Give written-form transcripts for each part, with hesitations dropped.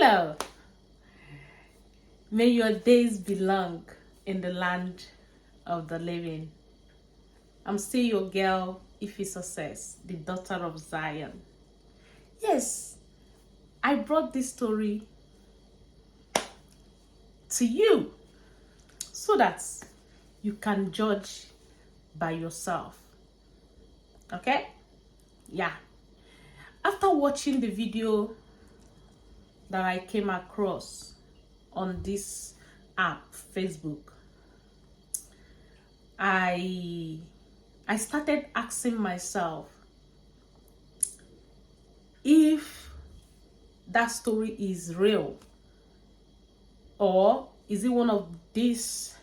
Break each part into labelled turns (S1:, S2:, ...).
S1: So, may your days be long in the land of the living. I'm still your girl, Ify Success, the daughter of Zion. Yes, I brought this story to you so that you can judge by yourself. Okay? Yeah. After watching the video that I came across on this app, Facebook, I started asking myself if that story is real, or is it one of these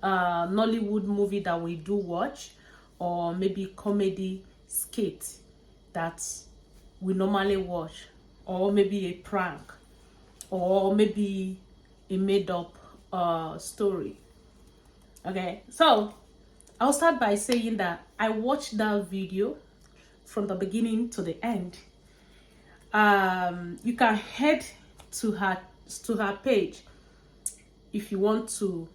S1: Nollywood movie that we do watch, or maybe comedy skit that we normally watch, or maybe a prank, or maybe a made-up story. Okay, so I'll start by saying that I watched that video from the beginning to the end. You can head to her page if you want to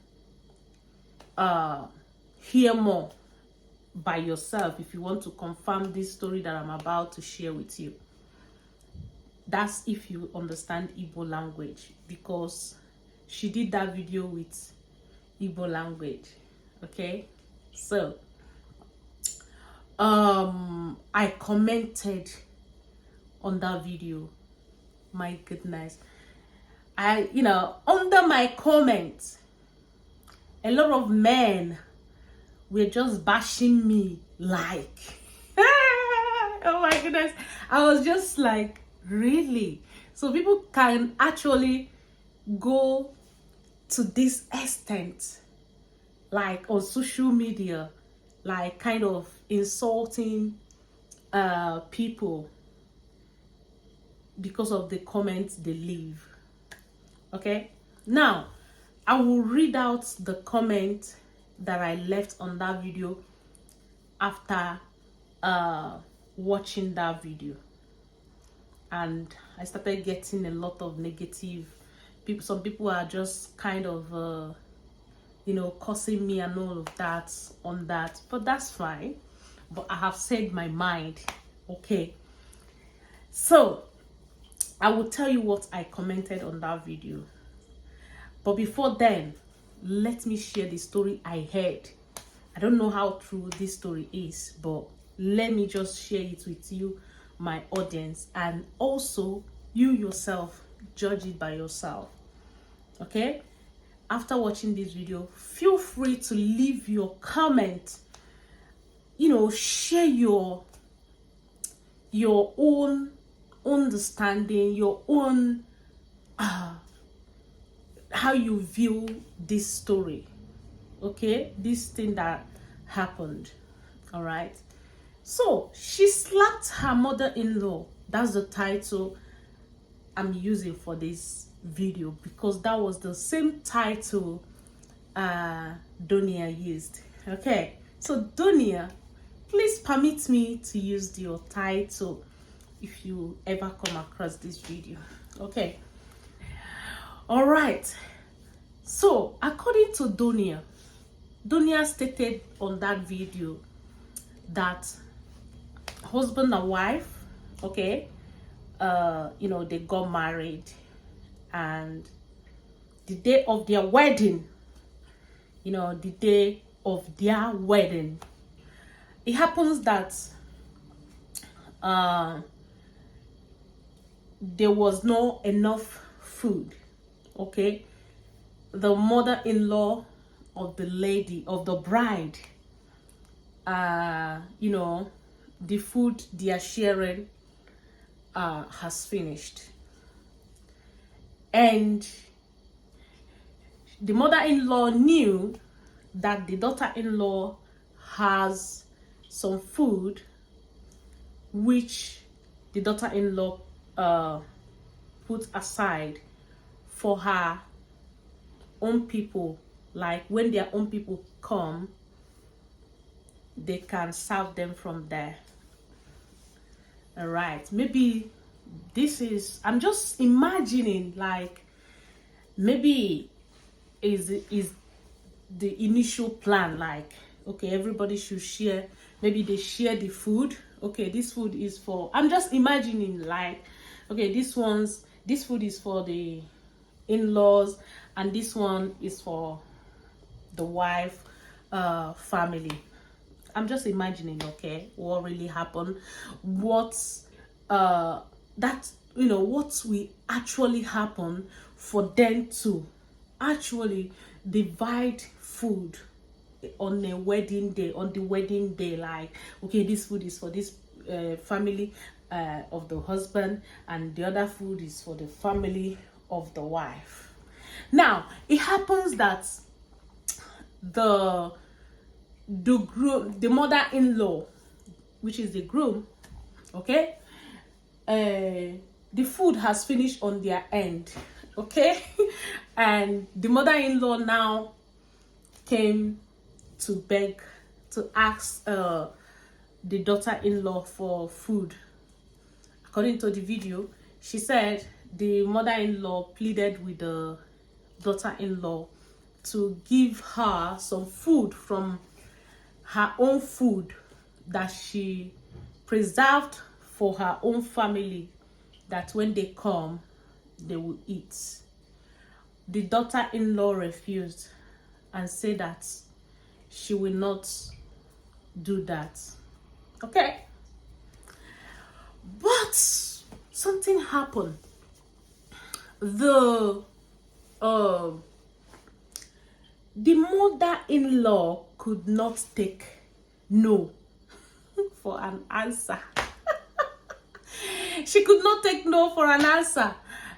S1: hear more by yourself, if you want to confirm this story that I'm about to share with you. That's if you understand Igbo language, because she did that video with Igbo language. Okay, so I commented on that video. My goodness, under my comments, a lot of men were just bashing me like oh my goodness. I was just like, really? So people can actually go to this extent, like on social media, like kind of insulting people because of the comments they leave. Okay, now I will read out the comment that I left on that video after watching that video, and I started getting a lot of negative people. Some people are just kind of cursing me and all of that on that, but that's fine. But I have said my mind. Okay, so I will tell you what I commented on that video. But before then, let me share the story I heard. I don't know how true this story is, but let me just share it with you, my audience, and also you yourself, judge it by yourself. Okay? After watching this video, feel free to leave your comment. Share your own understanding, your own how you view this story. Okay, this thing that happened. All right, so she slapped her mother-in-law. That's the title I'm using for this video, because that was the same title Donia used. Okay, so Donia, please permit me to use your title if you ever come across this video. Okay, all right. So according to Donia stated on that video that husband and wife, okay, they got married, and the day of their wedding, it happens that there was not enough food. Okay, the mother-in-law of the bride, the food they are sharing has finished, and the mother-in-law knew that the daughter-in-law has some food which the daughter-in-law put aside for her own people. Like when their own people come, they can serve them from there. All right, maybe I'm just imagining, like, maybe is the initial plan, like, okay, everybody should share. Maybe they share the food. Okay, this food is for, I'm just imagining, like, okay, this food is for the in-laws, and this one is for the wife family. I'm just imagining, okay, what really happened, what's that, what will actually happen for them to actually divide food on a wedding day, on the wedding day. Like, okay, this food is for this family of the husband, and the other food is for the family of the wife. Now it happens that the groom, the mother-in-law, which is the groom, okay, the food has finished on their end, okay, and the mother-in-law now came to beg, to ask the daughter-in-law for food. According to the video, she said the mother-in-law pleaded with the daughter-in-law to give her some food from her own food that she preserved for her own family, that when they come they will eat. The daughter-in-law refused and said that she will not do that, okay. But something happened. The mother-in-law could not take no for an answer. She could not take no for an answer,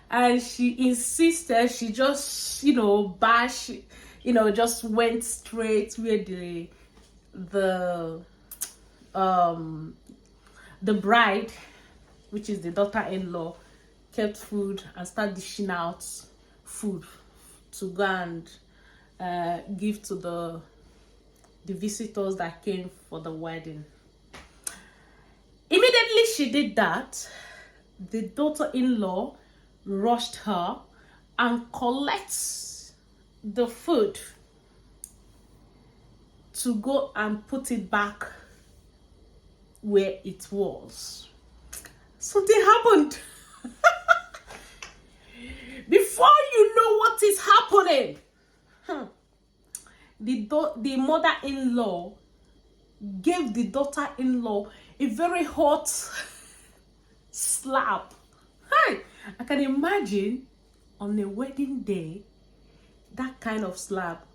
S1: and she insisted. She just, just went straight where the bride, which is the daughter-in-law, kept food and started dishing out food to go and give to the visitors that came for the wedding. Immediately she did that, the daughter-in-law rushed her and collects the food to go and put it back where it was. Something happened. Before you know what is happening, the mother-in-law gave the daughter-in-law a very hot slap. Hey, I can imagine on a wedding day that kind of slap.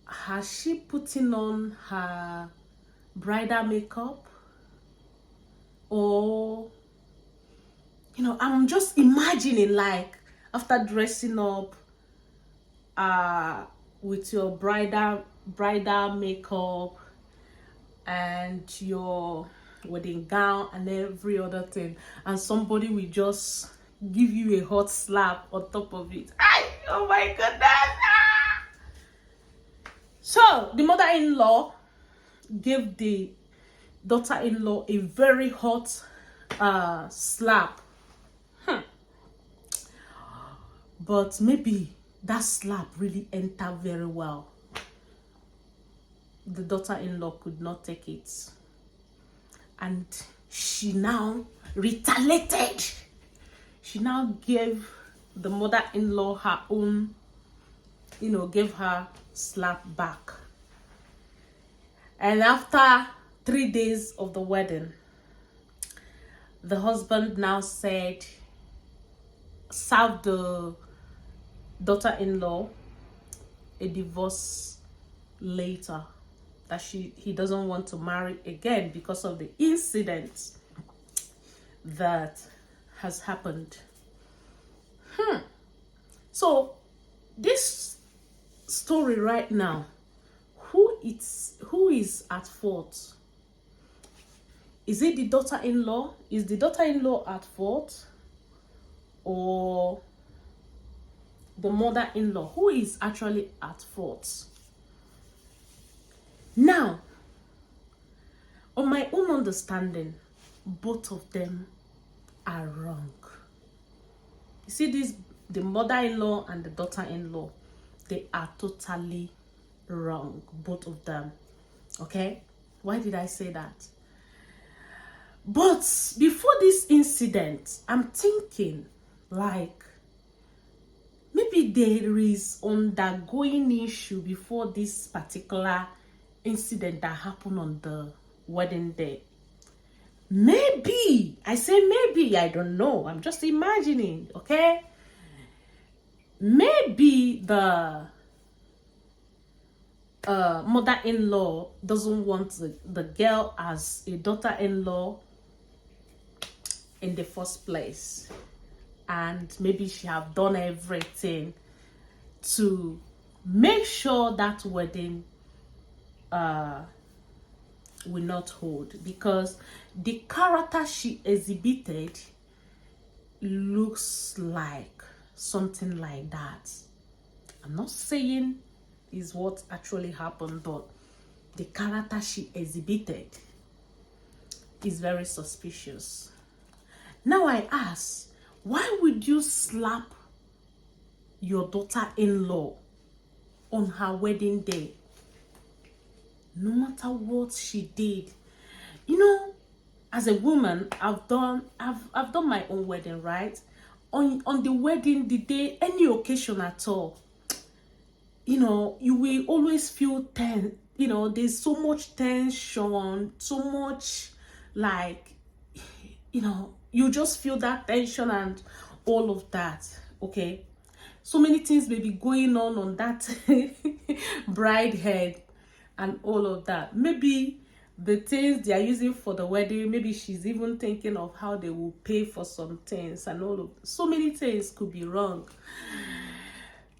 S1: Has she putting on her bridal makeup, or I'm just imagining, like, after dressing up with your bridal makeup and your wedding gown and every other thing, and somebody will just give you a hot slap on top of it. Oh my goodness. So the mother-in-law gave the daughter-in-law a very hot slap. But maybe that slap really entered very well. The daughter-in-law could not take it, and she now retaliated. She now gave the mother-in-law her own, gave her slap back. And after 3 days of the wedding, the husband now served the daughter-in-law a divorce later, that he doesn't want to marry again because of the incident that has happened. So this story right now, who is at fault? Is it the daughter-in-law? Is the daughter-in-law at fault, or the mother-in-law? Who is actually at fault? Now, on my own understanding, both of them are wrong. You see this, the mother-in-law and the daughter-in-law, they are totally wrong, both of them. Okay, why did I say that? But before this incident, I'm thinking like maybe there is undergoing issue before this particular incident that happened on the wedding day. Maybe, I say maybe, I don't know, I'm just imagining. Okay, maybe the mother-in-law doesn't want the girl as a daughter-in-law in the first place, and maybe she have done everything to make sure that wedding will not hold, because the character she exhibited looks like something like that. I'm not saying is what actually happened, but the character she exhibited is very suspicious. Now I ask, why would you slap your daughter-in-law on her wedding day? No matter what she did. You know, as a woman, I've done my own wedding, right? On the wedding, the day, any occasion at all, you know, you will always feel tense. You know, there's so much tension, so much, like, you know, you just feel that tension and all of that. Okay, so many things may be going on that bride head and all of that. Maybe the things they are using for the wedding, maybe she's even thinking of how they will pay for some things and all of, so many things could be wrong.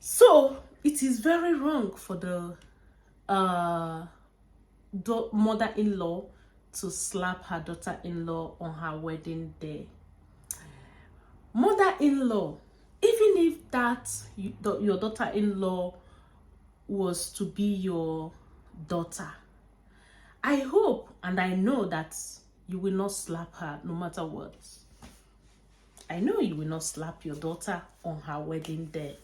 S1: So it is very wrong for the mother-in-law to slap her daughter-in-law on her wedding day. Mother-in-law, even if that your daughter-in-law was to be your daughter, I hope and I know that you will not slap her no matter what. I know you will not slap your daughter on her wedding day.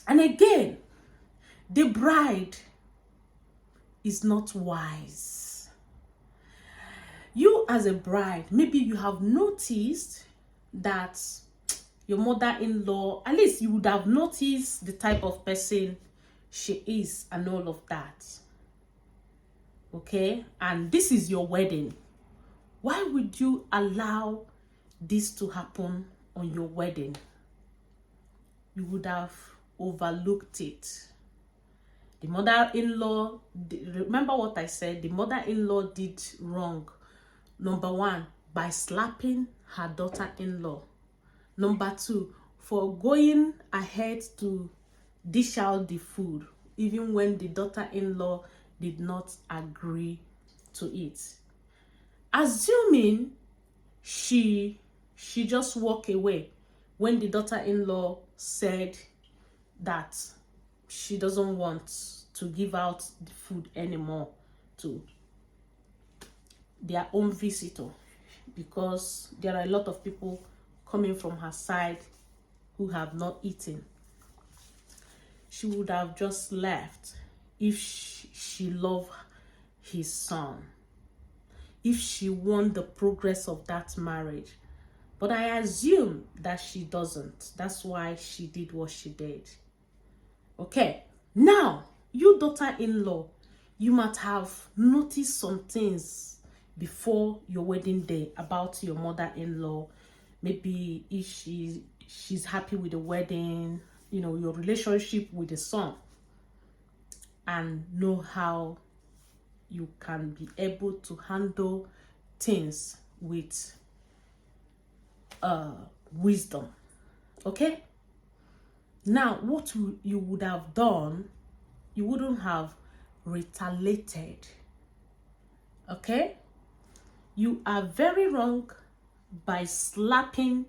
S1: And again, the bride is not wise. You as a bride, maybe you have noticed that your mother-in-law, at least you would have noticed the type of person she is and all of that. Okay, and this is your wedding. Why would you allow this to happen on your wedding? You would have overlooked it. The mother-in-law, remember what I said, the mother-in-law did wrong. Number one, by slapping her daughter-in-law. Number two, for going ahead to dish out the food, even when the daughter-in-law did not agree to it. Assuming she just walked away when the daughter-in-law said that she doesn't want to give out the food anymore to their own visitor, because there are a lot of people coming from her side who have not eaten. She would have just left if she loved his son, if she want the progress of that marriage. But I assume that she doesn't. That's why she did what she did. Okay, now, you daughter-in-law, you might have noticed some things before your wedding day about your mother-in-law. Maybe if she's happy with the wedding, you know, your relationship with the son, and know how you can be able to handle things with wisdom. Okay, now what you would have done, you wouldn't have retaliated. Okay, you are very wrong by slapping,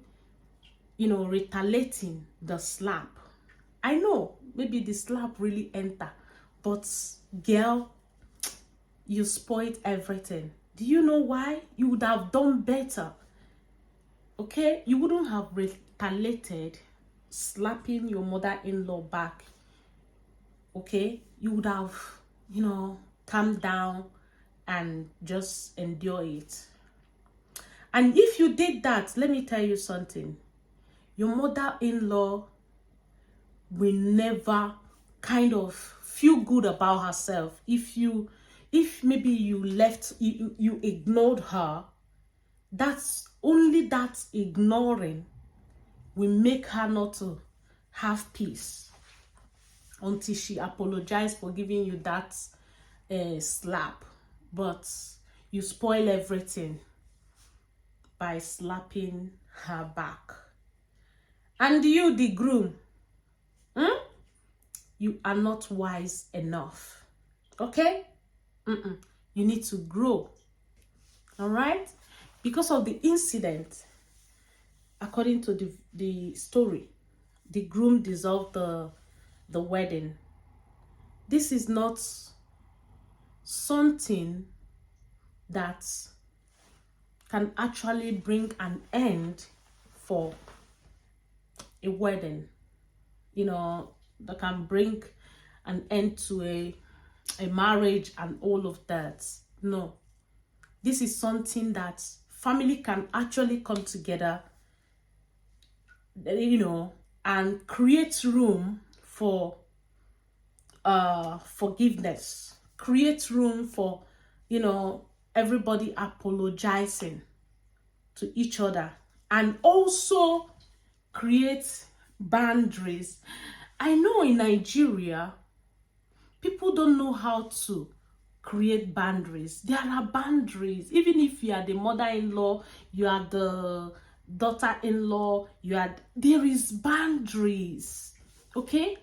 S1: you know, retaliating the slap. I know maybe the slap really enter, but girl, you spoiled everything. Do you know why? You would have done better Okay, you wouldn't have retaliated slapping your mother-in-law back. Okay, you would have, calmed down and just endure it. And if you did that, let me tell you something, your mother-in-law will never kind of feel good about herself. If maybe you ignored her, that's only that ignoring will make her not to have peace until she apologized for giving you that slap. But you spoil everything by slapping her back. And you, the groom, you are not wise enough. Okay? You need to grow. All right? Because of the incident, according to the story, the groom dissolved the wedding. This is not something that can actually bring an end for a wedding. That can bring an end to a marriage and all of that. No. This is something that family can actually come together, and create room for forgiveness, create room for everybody apologizing to each other, and also create boundaries. I know in Nigeria, people don't know how to create boundaries. There are boundaries. Even if you are the mother-in-law, you are the daughter-in-law, there is boundaries. Okay?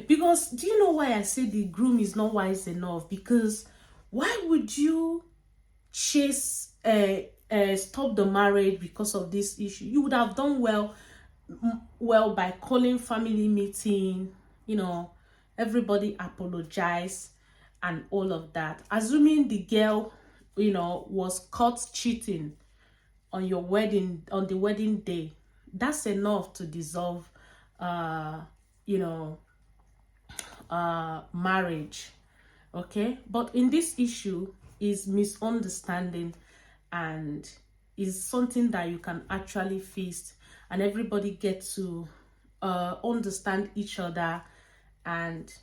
S1: Because do you know why I say the groom is not wise enough? Because why would you stop the marriage because of this issue? You would have done well by calling family meeting, everybody apologize and all of that. Assuming the girl, was caught cheating on the wedding day, that's enough to dissolve marriage. Okay, but in this issue is misunderstanding, and is something that you can actually fix, and everybody get to understand each other, and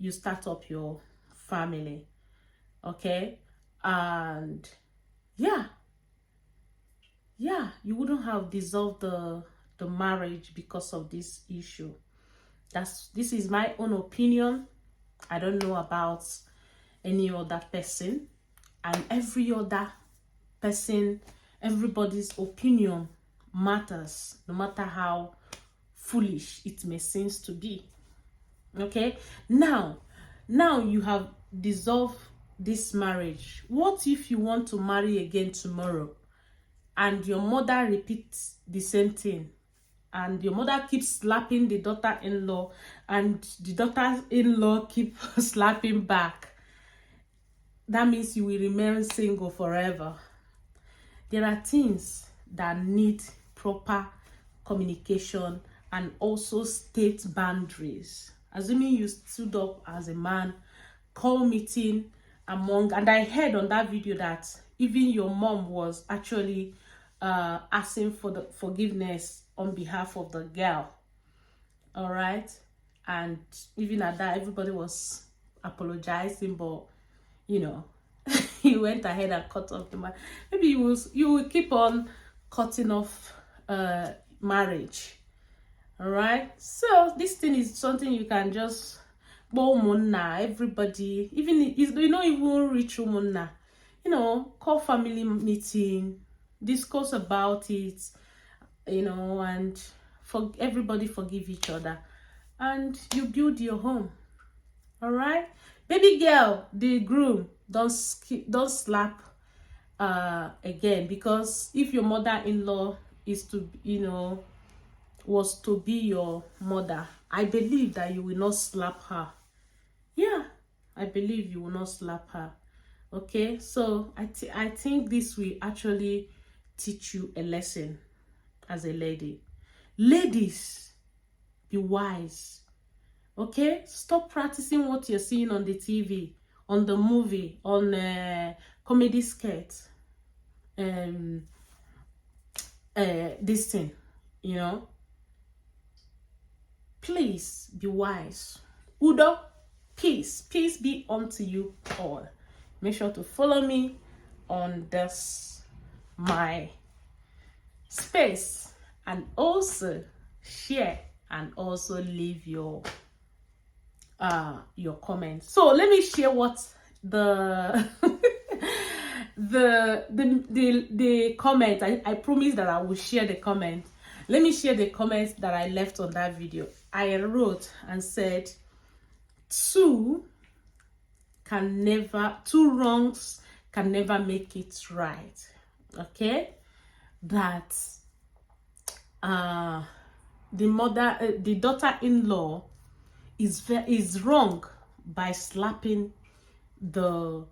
S1: you start up your family. Okay, and yeah, you wouldn't have dissolved the marriage because of this issue. This is my own opinion. I don't know about any other person, and every other person, everybody's opinion matters, no matter how foolish it may seem to be. Okay, now you have dissolved this marriage. What if you want to marry again tomorrow, and your mother repeats the same thing, and your mother keeps slapping the daughter-in-law, and the daughter-in-law keep slapping back? That means you will remain single forever. There are things that need proper communication and also state boundaries. Assuming you stood up as a man, call meeting and I heard on that video that even your mom was actually asking for the forgiveness on behalf of the girl. All right, and even at that, everybody was apologizing, but he went ahead and cut off the man. Maybe you will keep on cutting off marriage. All right, so this thing is something you can just everybody, even even reach call family meeting, discuss about it, and for everybody forgive each other, and you build your home. All right, baby girl, the groom, don't slap again, because if your mother-in-law is to was to be your mother, I believe that you will not slap her. Yeah, I believe you will not slap her. Okay, so I think this will actually teach you a lesson as a lady. Ladies, be wise. Okay? Stop practicing what you're seeing on the TV, on the movie, on comedy skits. This thing, you know. Please be wise. Udo, peace be unto you all. Make sure to follow me on this my space, and also share and also leave your comments. So let me share what the the comment. I promised that I will share the comment. Let me share the comments that I left on that video. I wrote and said, two wrongs can never make it right. Okay, that the daughter-in-law is wrong by slapping the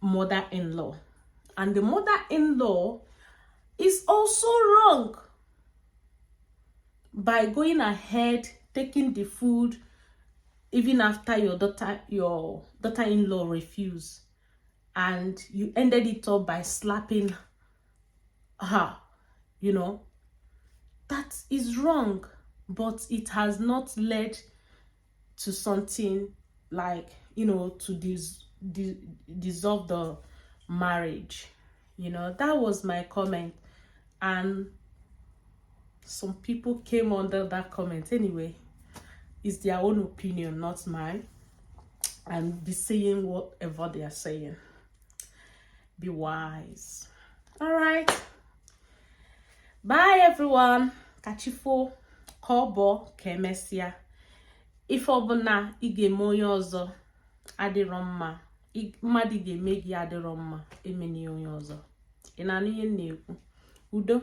S1: mother-in-law, and the mother-in-law is also wrong by going ahead taking the food even after your daughter-in-law refused, and you ended it up by slapping her. You know, that is wrong, but it has not led to something like, you know, to dissolve the marriage. You know, that was my comment, and some people came under that comment. Anyway, it's their own opinion, not mine. I'm be saying whatever they are saying. Be wise. All right, bye everyone. Kachifo kobo kemesia. If obuna ige moyo ozo adiroma, mmadụ ga-eme gị adịrọ mma, emeni onye ọzọ. Ị na-anụ ihe m na-ekwu? Udo.